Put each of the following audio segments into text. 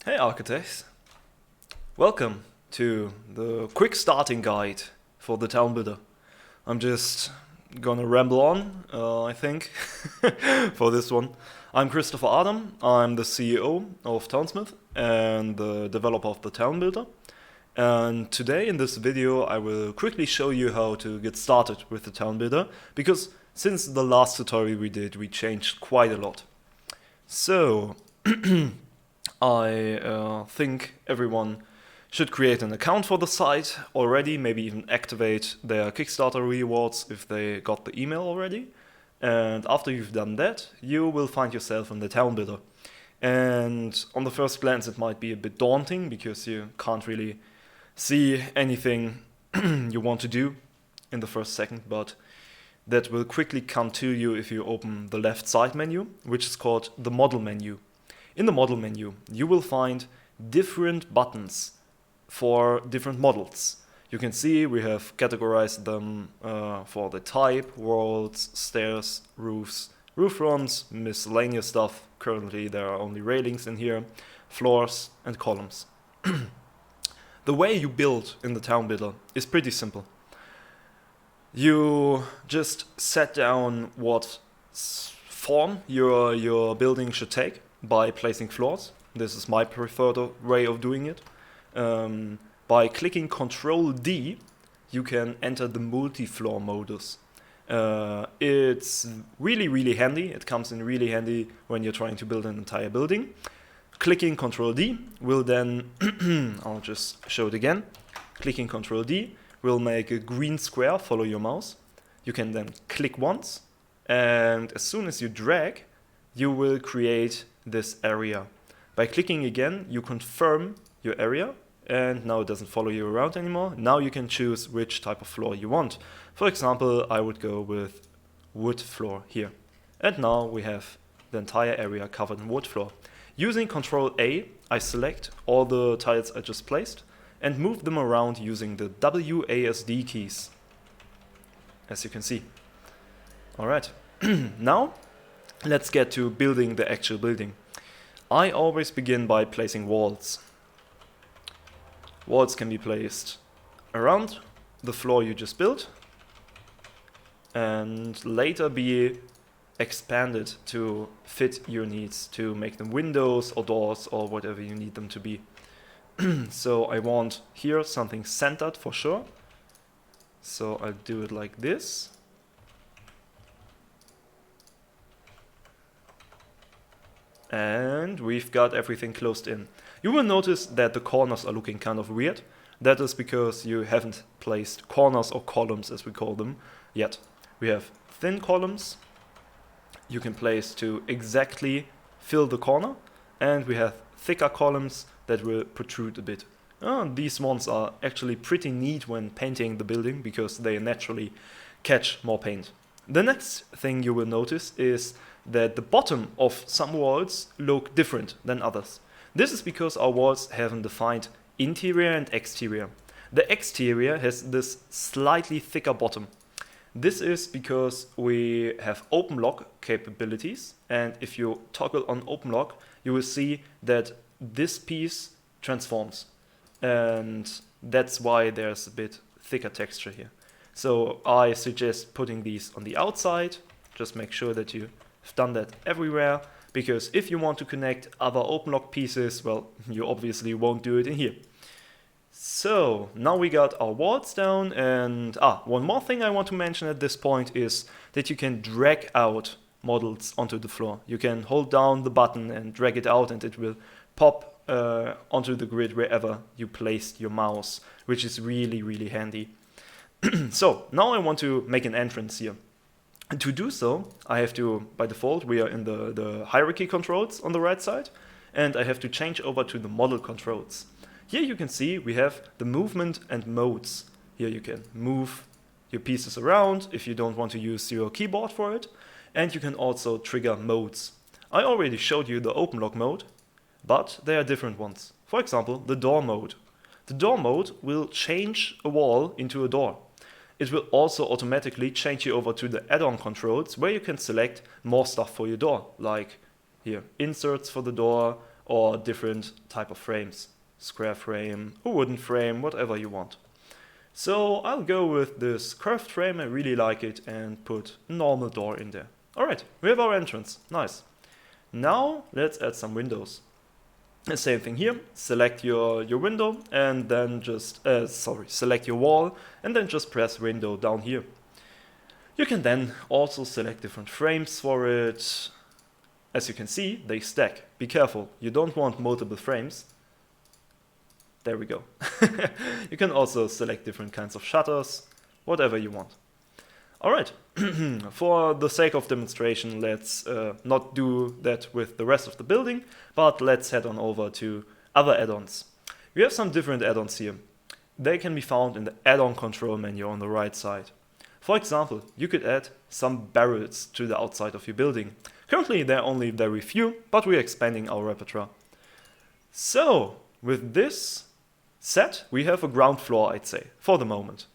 Hey architects, welcome to the quick starting guide for the Townbuilder. I'm just gonna ramble on, I think, for this one. I'm Christopher Adam, I'm the CEO of Townsmith and the developer of the Townbuilder. And today in this video I will quickly show you how to get started with the Townbuilder, because since the last tutorial we did, we changed quite a lot. So, I think everyone should create an account for the site already, maybe even activate their Kickstarter rewards if they got the email already. And after you've done that, you will find yourself in the Townbuilder. And on the first glance it might be a bit daunting because you can't really see anything you want to do in the first second, but that will quickly come to you if you open the left side menu, which is called the model menu. In the model menu, you will find different buttons for different models. You can see we have categorized them for the type, walls, stairs, roofs, roof fronts, miscellaneous stuff. Currently there are only railings in here, floors and columns. The way you build in the Townbuilder is pretty simple. You just set down what form your building should take by placing floors. This is my preferred way of doing it. By clicking ctrl D, you can enter the multi-floor modus. It's really handy. It comes in really handy when you're trying to build an entire building. Clicking ctrl D will then, I'll just show it again. Clicking ctrl D will make a green square follow your mouse. You can then click once, and as soon as you drag, you will create this area. By clicking again, you confirm your area, and now it doesn't follow you around anymore. Now you can choose which type of floor you want. For example, I would go with wood floor here. And now we have the entire area covered in wood floor. Using Ctrl A, I select all the tiles I just placed and move them around using the WASD keys, as you can see. Alright, now let's get to building the actual building. I always begin by placing walls. Walls can be placed around the floor you just built and later be expanded to fit your needs, to make them windows or doors or whatever you need them to be. So I want here something centered for sure. So I'll do it like this. And we've got everything closed in. You will notice that the corners are looking kind of weird. That is because you haven't placed corners or columns, as we call them, yet. We have thin columns you can place to exactly fill the corner, and we have thicker columns that will protrude a bit. These ones are actually pretty neat when painting the building because they naturally catch more paint. The next thing you will notice is that the bottom of some walls look different than others. This is because our walls haven't defined interior and exterior. The exterior has this slightly thicker bottom. This is because we have open lock capabilities, and if you toggle on open lock, you will see that this piece transforms, and that's why there's a bit thicker texture here. So I suggest putting these on the outside. Just make sure that you've done that everywhere, because if you want to connect other open lock pieces, well, you obviously won't do it in here. So now we got our walls down, and one more thing I want to mention at this point is that you can drag out models onto the floor. You can hold down the button and drag it out, and it will pop onto the grid wherever you placed your mouse, which is really handy. So now I want to make an entrance here. And to do so, I have to, by default, we are in the hierarchy controls on the right side, and I have to change over to the model controls. Here you can see we have the movement and modes. Here you can move your pieces around if you don't want to use your keyboard for it, and you can also trigger modes. I already showed you the open lock mode, but there are different ones. For example, the door mode. The door mode will change a wall into a door. It will also automatically change you over to the add-on controls where you can select more stuff for your door, like here, inserts for the door, or different type of frames. Square frame, a wooden frame, whatever you want. So I'll go with this curved frame, I really like it, and put a normal door in there. Alright, we have our entrance, nice. Now let's add some windows. The same thing here, select your window and then just, select your wall and then just press window down here. You can then also select different frames for it. As you can see, they stack. Be careful, you don't want multiple frames. There we go. You can also select different kinds of shutters, whatever you want. Alright, for the sake of demonstration, let's not do that with the rest of the building, but let's head on over to other add-ons. We have some different add-ons here. They can be found in the add-on control menu on the right side. For example, you could add some barrels to the outside of your building. Currently there are only very few, but we're expanding our repertoire. So, with this set, we have a ground floor, I'd say, for the moment.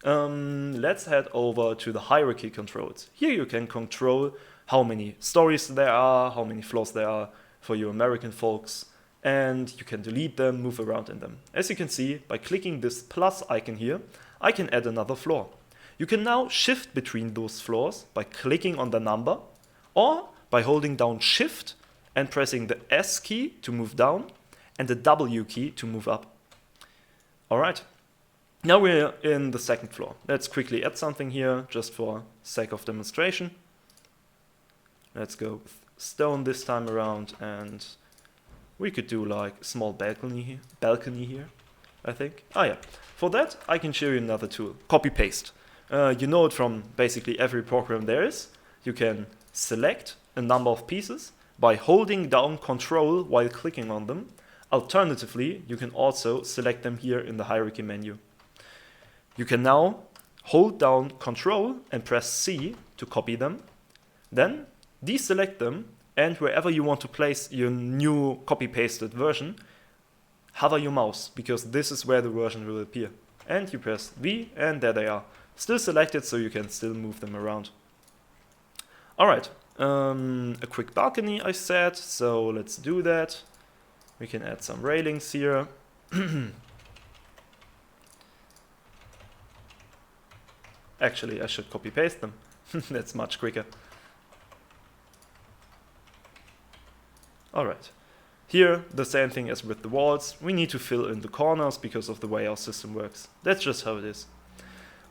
Let's head over to the hierarchy controls. Here you can control how many stories there are, how many floors there are for you American folks, and you can delete them, move around in them. As you can see, by clicking this plus icon here, I can add another floor. You can now shift between those floors by clicking on the number, or by holding down Shift and pressing the S key to move down and the W key to move up. Alright. Now we're in the second floor. Let's quickly add something here, just for sake of demonstration. Let's go with stone this time around, and we could do like a small balcony here, I think. Ah yeah, for that I can show you another tool, copy paste. You know it from basically every program there is. You can select a number of pieces by holding down Ctrl while clicking on them. Alternatively, you can also select them here in the hierarchy menu. You can now hold down Ctrl and press C to copy them, then deselect them, and wherever you want to place your new copy-pasted version, hover your mouse, because this is where the version will appear. And you press V, and there they are. Still selected, so you can still move them around. Alright, a quick balcony I said, so let's do that. We can add some railings here. Actually, I should copy-paste them. That's much quicker. Alright. Here, the same thing as with the walls. We need to fill in the corners because of the way our system works. That's just how it is.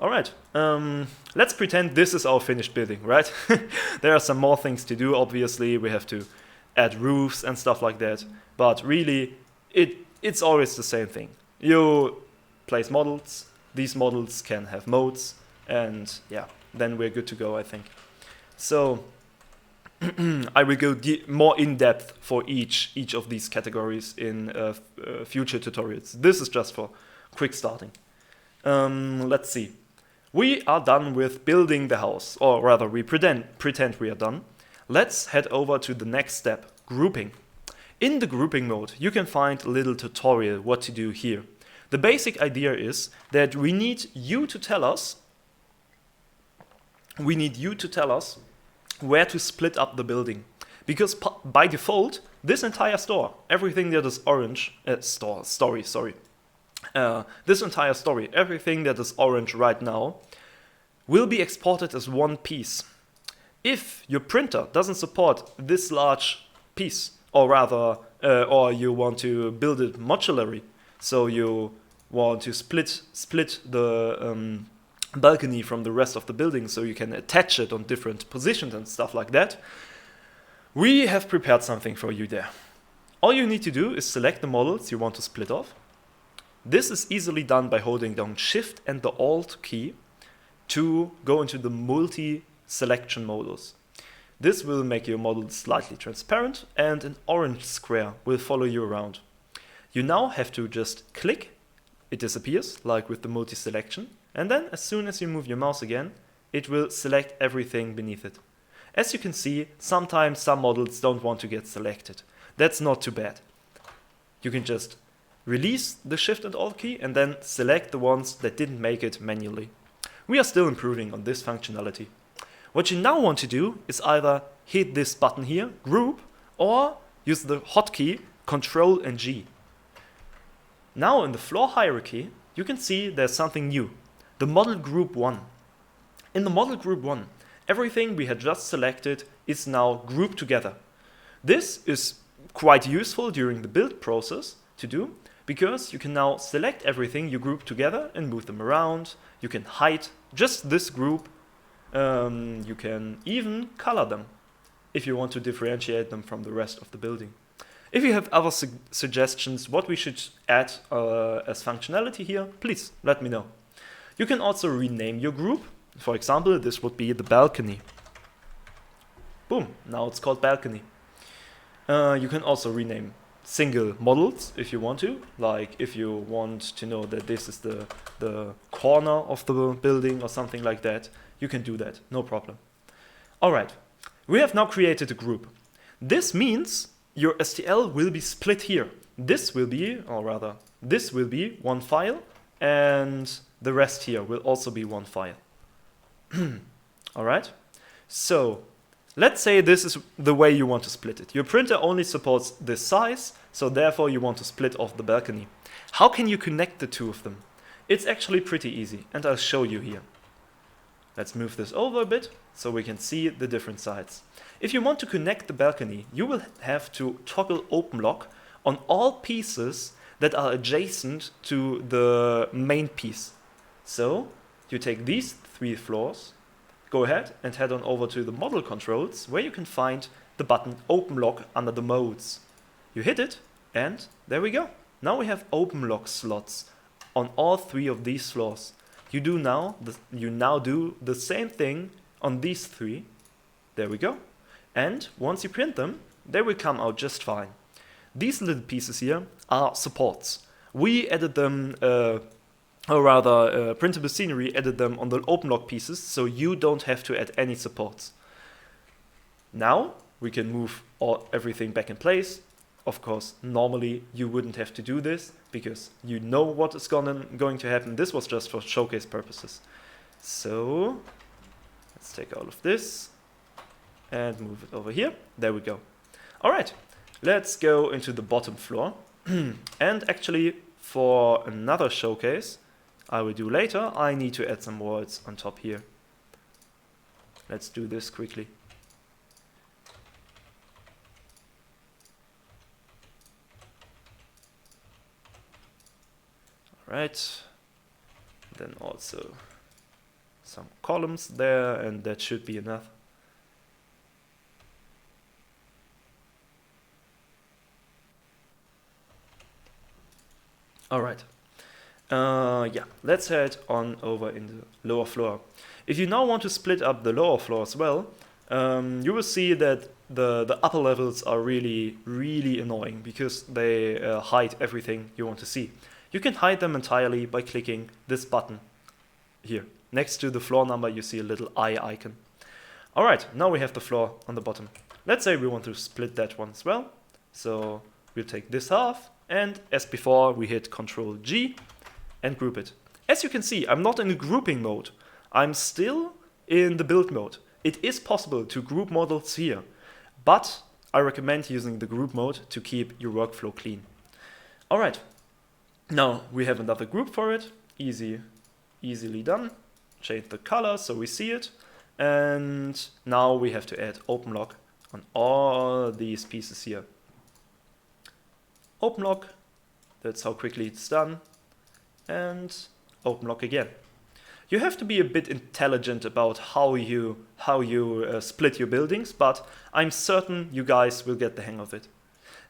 Alright, let's pretend this is our finished building, right? There are some more things to do, obviously. We have to add roofs and stuff like that. But really, it's always the same thing. You place models. These models can have modes. And yeah, then we're good to go, I think. So I will go more in depth for each of these categories in future tutorials. This is just for quick starting. Let's see. We are done with building the house, or rather we pretend we are done. Let's head over to the next step, grouping. In the grouping mode, you can find a little tutorial what to do here. The basic idea is that we need you to tell us where to split up the building. Because by default, this entire store, everything that is orange, this entire story, everything that is orange right now, will be exported as one piece. If your printer doesn't support this large piece, or rather, or you want to build it modularly, so you want to split the balcony from the rest of the building so you can attach it on different positions and stuff like that, we have prepared something for you there. All you need to do is select the models you want to split off. This is easily done by holding down Shift and the Alt key to go into the multi-selection modus. This will make your model slightly transparent, and an orange square will follow you around. You now have to just click, it disappears, like with the multi-selection, and then as soon as you move your mouse again, it will select everything beneath it. As you can see, sometimes some models don't want to get selected. That's not too bad. You can just release the Shift and Alt key and then select the ones that didn't make it manually. We are still improving on this functionality. What you now want to do is either hit this button here, Group, or use the hotkey ctrl and G. Now in the floor hierarchy, you can see there's something new. The model group 1. In the model group 1, everything we had just selected is now grouped together. This is quite useful during the build process to do, because you can now select everything you group together and move them around. You can hide just this group. You can even color them if you want to differentiate them from the rest of the building. If you have other suggestions what we should add as functionality here, please let me know. You can also rename your group. For example, this would be the balcony. Boom, now it's called balcony. You can also rename single models if you want to, like if you want to know that this is the corner of the building or something like that, you can do that, no problem. Alright, we have now created a group. This means your STL will be split here. This will be, or rather, this will be one file, and the rest here will also be one file. Alright, so let's say this is the way you want to split it. Your printer only supports this size, so therefore you want to split off the balcony. How can you connect the two of them? It's actually pretty easy, and I'll show you here. Let's move this over a bit so we can see the different sides. If you want to connect the balcony, you will have to toggle open lock on all pieces that are adjacent to the main piece. So you take these 3 floors, go ahead and head on over to the model controls, where you can find the button open lock under the modes. You hit it and there we go. Now we have open lock slots on all 3 of these floors. You now do the same thing on these 3. There we go. And once you print them, they will come out just fine. These little pieces here are supports. We added them, Printable Scenery added them on the open lock pieces, so you don't have to add any supports. Now we can move everything back in place. Of course, normally you wouldn't have to do this because you know what is going to happen. This was just for showcase purposes. So let's take all of this and move it over here. There we go. All right, let's go into the bottom floor. And actually, for another showcase I will do later, I need to add some walls on top here. Let's do this quickly. Right, then also some columns there, and that should be enough. All right, yeah, let's head on over in the lower floor. If you now want to split up the lower floor as well, you will see that the upper levels are really annoying because they hide everything you want to see. You can hide them entirely by clicking this button here. Next to the floor number, you see a little eye icon. All right, now we have the floor on the bottom. Let's say we want to split that one as well. So we'll take this half, and as before, we hit Ctrl G and group it. As you can see, I'm not in a grouping mode. I'm still in the build mode. It is possible to group models here, but I recommend using the group mode to keep your workflow clean. All right. Now we have another group for it, easily done. Change the color so we see it, and now we have to add open lock on all these pieces here. Open lock, that's how quickly it's done, and open lock again. You have to be a bit intelligent about how you split your buildings, but I'm certain you guys will get the hang of it.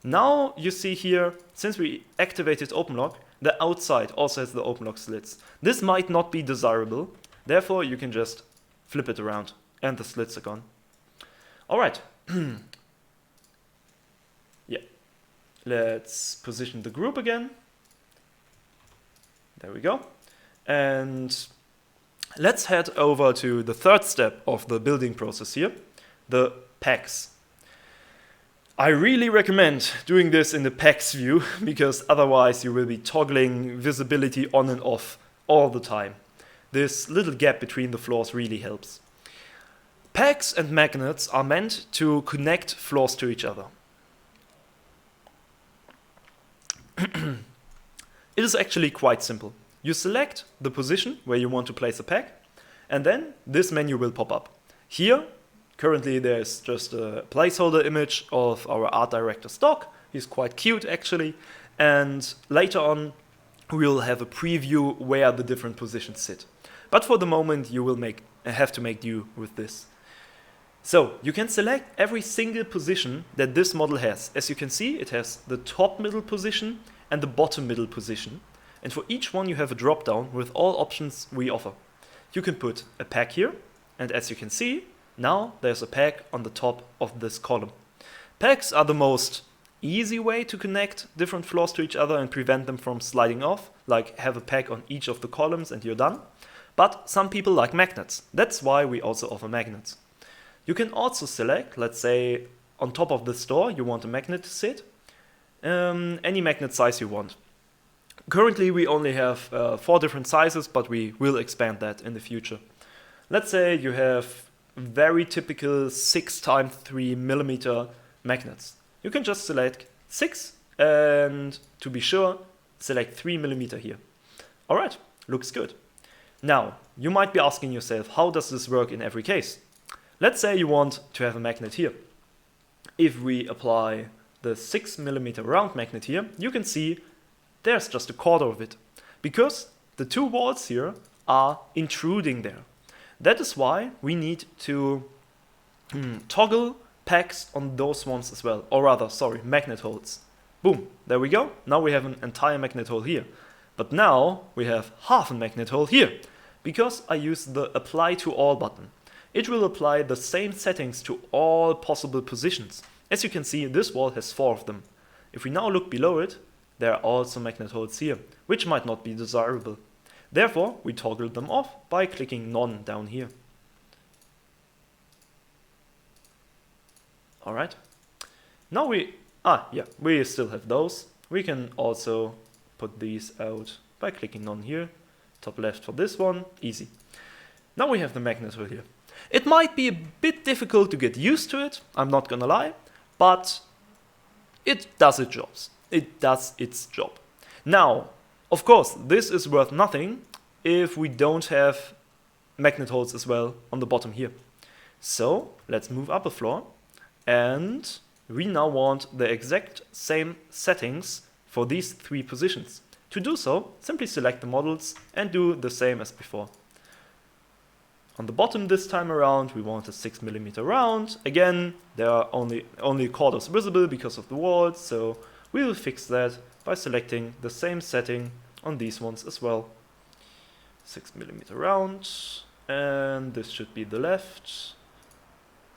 Now you see here, since we activated open lock, the outside also has the open lock slits. This might not be desirable, therefore you can just flip it around and the slits are gone. All right, yeah, let's position the group again. There we go. And let's head over to the third step of the building process here, the packs. I really recommend doing this in the packs view because otherwise you will be toggling visibility on and off all the time. This little gap between the floors really helps. Packs and magnets are meant to connect floors to each other. It is actually quite simple. You select the position where you want to place a peg, and then this menu will pop up. Here, currently there's just a placeholder image of our art director stock. He's quite cute actually, and later on we'll have a preview where the different positions sit. But for the moment you will have to make do with this. So you can select every single position that this model has. As you can see, it has the top middle position and the bottom middle position. And for each one you have a drop down with all options we offer. You can put a peg here, and as you can see, now there's a peg on the top of this column. Pegs are the most easy way to connect different floors to each other and prevent them from sliding off, like have a peg on each of the columns and you're done. But some people like magnets. That's why we also offer magnets. You can also select, let's say on top of this door you want a magnet to sit, any magnet size you want. Currently we only have 4 different sizes, but we will expand that in the future. Let's say you have very typical 6x3mm magnets. You can just select 6 and, to be sure, select 3mm here. Alright, looks good. Now, you might be asking yourself, how does this work in every case? Let's say you want to have a magnet here. If we apply the 6mm round magnet here, you can see there's just a quarter of it, because the 2 walls here are intruding there. That is why we need to toggle pegs on those ones as well, or rather, sorry, magnet holes. Boom, there we go. Now we have an entire magnet hole here. But now we have half a magnet hole here, because I use the apply to all button. It will apply the same settings to all possible positions. As you can see, this wall has 4 of them. If we now look below it, there are also magnet holes here, which might not be desirable. Therefore, we toggle them off by clicking none down here. Alright. Now we still have those. We can also put these out by clicking none here. Top left for this one, easy. Now we have the magnet hole here. It might be a bit difficult to get used to it, I'm not gonna lie, but it does its job. It does its job. Now, of course, this is worth nothing if we don't have magnet holes as well on the bottom here. So let's move up a floor, and we now want the exact same settings for these 3 positions. To do so, simply select the models and do the same as before. On the bottom this time around, we want a 6mm round. Again, there are only quarters visible because of the walls, so we will fix that by selecting the same setting on these ones as well. 6mm round, and this should be the left.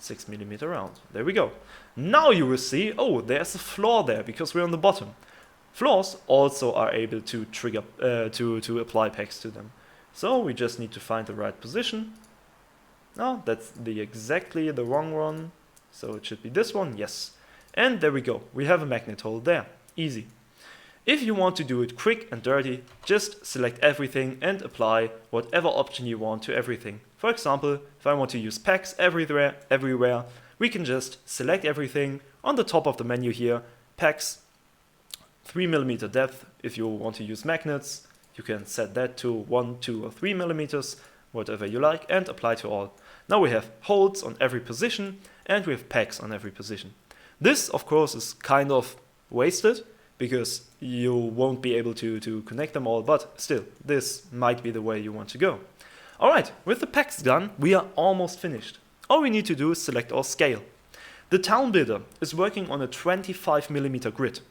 6mm round. There we go. Now you will see, oh, there's a floor there because we're on the bottom. Floors also are able to trigger to apply pegs to them. So we just need to find the right position. No, that's exactly the wrong one. So it should be this one, yes. And there we go. We have a magnet hole there. Easy. If you want to do it quick and dirty, just select everything and apply whatever option you want to everything. For example, if I want to use pegs everywhere, we can just select everything on the top of the menu here, pegs, 3mm depth. If you want to use magnets, you can set that to 1, 2 or 3mm, whatever you like, and apply to all. Now we have holes on every position and we have pegs on every position. This, of course, is kind of wasted because you won't be able to connect them all, but still, this might be the way you want to go. Alright, with the pegs done, we are almost finished. All we need to do is select our scale. The Townbuilder is working on a 25mm grid.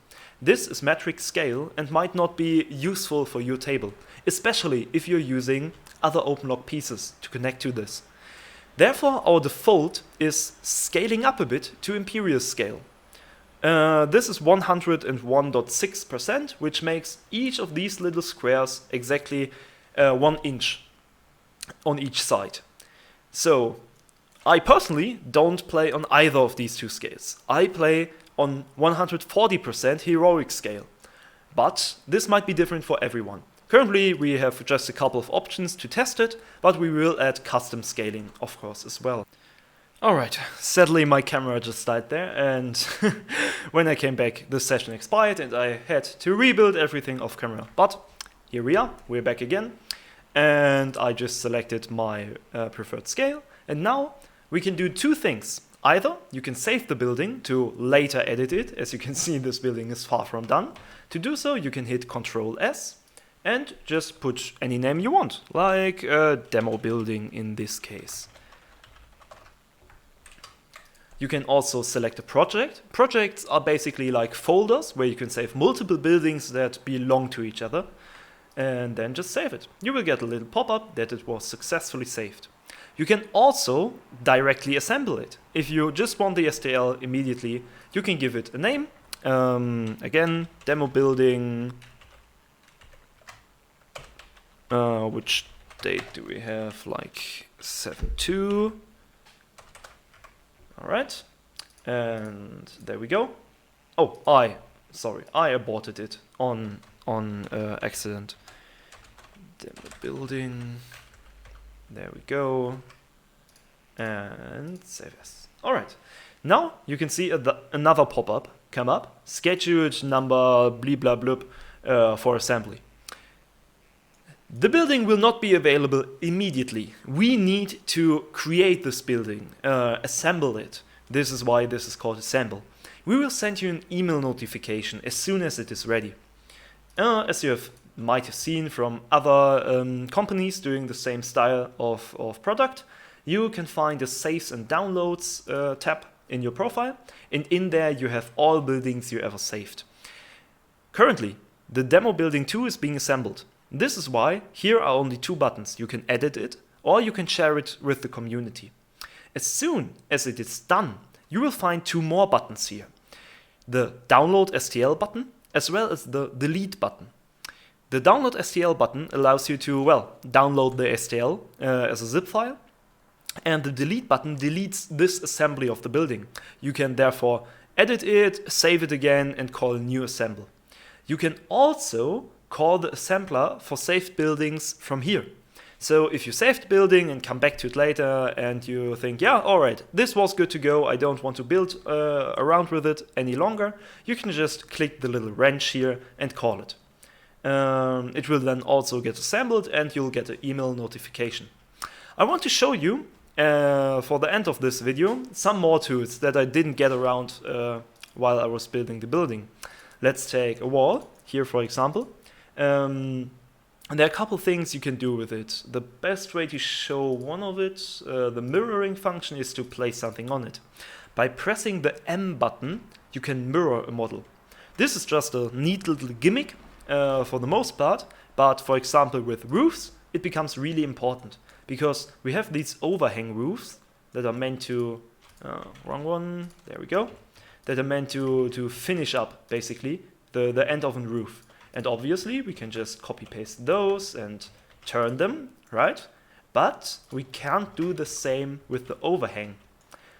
This is metric scale and might not be useful for your table, especially if you're using other OpenLog pieces to connect to this. Therefore, our default is scaling up a bit to imperial scale. This is 101.6%, which makes each of these little squares exactly 1 inch on each side. So, I personally don't play on either of these 2 scales. I play on 140% heroic scale. But this might be different for everyone. Currently we have just a couple of options to test it, but we will add custom scaling, of course, as well. Alright, sadly my camera just died there, and when I came back the session expired and I had to rebuild everything off camera. But here we are, we're back again, and I just selected my preferred scale, and now we can do two things. Either you can save the building to later edit it. As you can see, this building is far from done. To do so, you can hit Ctrl S and just put any name you want, like a demo building in this case. You can also select a project. Projects are basically like folders where you can save multiple buildings that belong to each other, and then just save it. You will get a little pop-up that it was successfully saved. You can also directly assemble it. If you just want the STL immediately, you can give it a name. Again, demo building. Which date do we have? Like 7/2. Alright, and there we go. Oh, I aborted it on accident. Demo building. There we go. And save as. Alright, now you can see another pop-up come up. Scheduled number blah blah for assembly. The building will not be available immediately. We need to create this building, assemble it. This is why this is called assemble. We will send you an email notification as soon as it is ready. As you might have seen from other companies doing the same style of product, you can find the saves and downloads tab in your profile, and in there you have all buildings you ever saved. Currently, the demo building 2 is being assembled. This is why here are only two buttons. You can edit it or you can share it with the community. As soon as it is done, you will find two more buttons here. The download STL button as well as the delete button. The download STL button allows you to, well, download the STL as a zip file, and the delete button deletes this assembly of the building. You can therefore edit it, save it again, and call a new assemble. You can also call the assembler for saved buildings from here. So if you saved the building and come back to it later and you think, yeah, alright, this was good to go, I don't want to build around with it any longer, you can just click the little wrench here and call it. It will then also get assembled and you'll get an email notification. I want to show you, for the end of this video, some more tools that I didn't get around while I was building the building. Let's take a wall, here for example. And there are a couple things you can do with it. The best way to show one of it, the mirroring function, is to place something on it. By pressing the M button, you can mirror a model. This is just a neat little gimmick for the most part, but for example with roofs, it becomes really important because we have these overhang roofs that are meant to, wrong one, there we go, that are meant to finish up basically the end of a roof. And obviously we can just copy paste those and turn them, right? But we can't do the same with the overhang.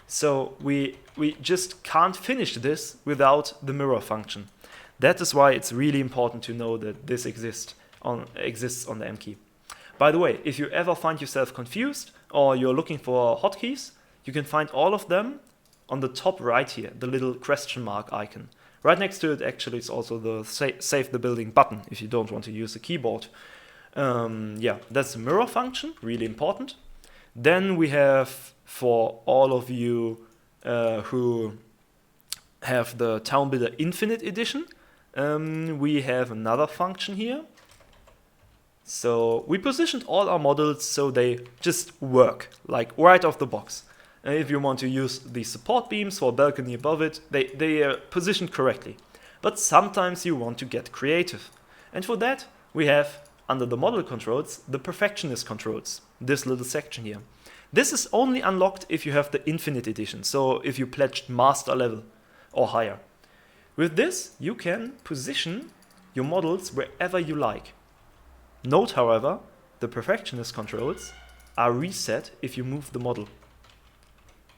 So we just can't finish this without the mirror function. That is why it's really important to know that this exists on the M key. By the way, if you ever find yourself confused or you're looking for hotkeys, you can find all of them on the top right here, the little question mark icon. Right next to it, actually, is also the save the building button if you don't want to use the keyboard. Yeah, that's the mirror function, really important. Then we have, for all of you who have the Townbuilder Infinite Edition, we have another function here. So we positioned all our models so they just work, like right off the box. If you want to use the support beams for a balcony above it, they are positioned correctly. But sometimes you want to get creative. And for that, we have, under the model controls, the perfectionist controls, this little section here. This is only unlocked if you have the Infinite Edition, so if you pledged Master level or higher. With this, you can position your models wherever you like. Note, however, the perfectionist controls are reset if you move the model.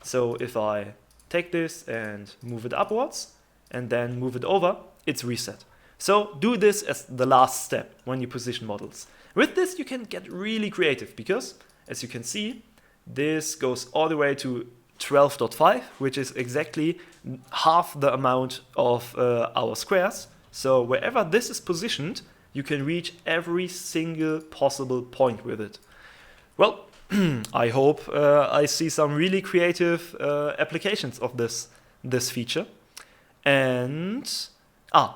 So if I take this and move it upwards and then move it over, it's reset. So do this as the last step when you position models. With this you can get really creative because, as you can see, this goes all the way to 12.5, which is exactly half the amount of our squares. So wherever this is positioned, you can reach every single possible point with it. Well, I hope I see some really creative applications of this feature. And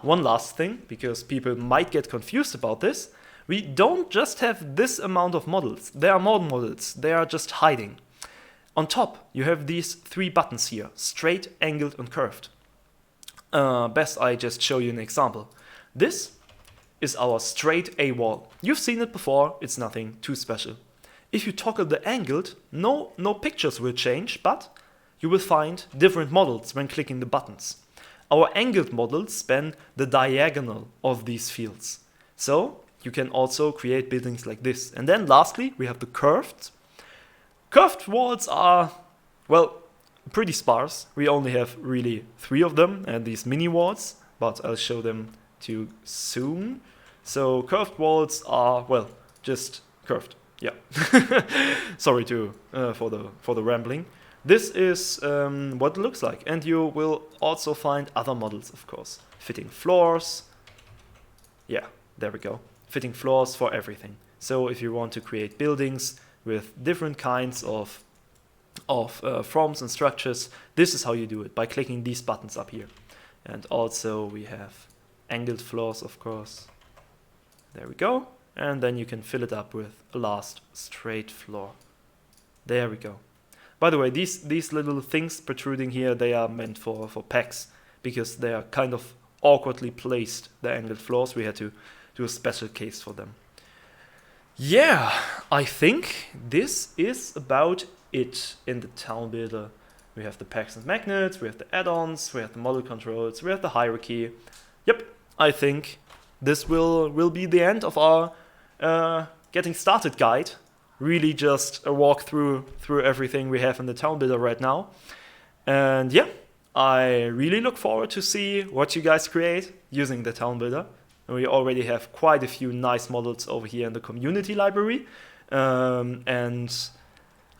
one last thing, because people might get confused about this. We don't just have this amount of models. There are more models. They are just hiding. On top, you have these 3 buttons here: straight, angled, and curved. Best I just show you an example. This is our straight A wall. You've seen it before. It's nothing too special. If you toggle the angled, no pictures will change, but you will find different models when clicking the buttons. Our angled models span the diagonal of these fields. So you can also create buildings like this. And then lastly, we have the curved. Curved walls are, well, pretty sparse. We only have really 3 of them, and these mini walls, but I'll show them to you soon. So curved walls are, well, just curved. Yeah. Sorry for the rambling. This is what it looks like, and you will also find other models, of course. Fitting floors. Yeah, there we go. Fitting floors for everything. So if you want to create buildings with different kinds of forms and structures, this is how you do it, by clicking these buttons up here. And also we have angled floors, of course. There we go. And then you can fill it up with a last straight floor. There we go. By the way, these little things protruding here, they are meant for packs, because they are kind of awkwardly placed, the angled floors. We had to do a special case for them. Yeah, I think this is about it in the Townbuilder. We have the packs and magnets, we have the add-ons, we have the model controls, we have the hierarchy. Yep, I think this will be the end of our getting started guide. Really just a walk through everything we have in the Townbuilder right now. And yeah, I really look forward to see what you guys create using the Townbuilder. We already have quite a few nice models over here in the community library. And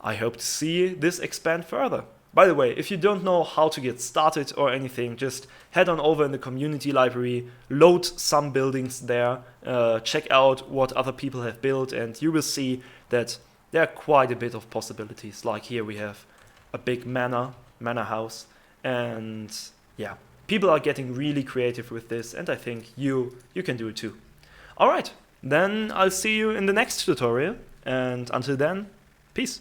I hope to see this expand further. By the way, if you don't know how to get started or anything, just head on over in the community library, load some buildings there, check out what other people have built, and you will see that there are quite a bit of possibilities. Like here we have a big manor house, and yeah, people are getting really creative with this, and I think you can do it too. Alright, then I'll see you in the next tutorial, and until then, peace.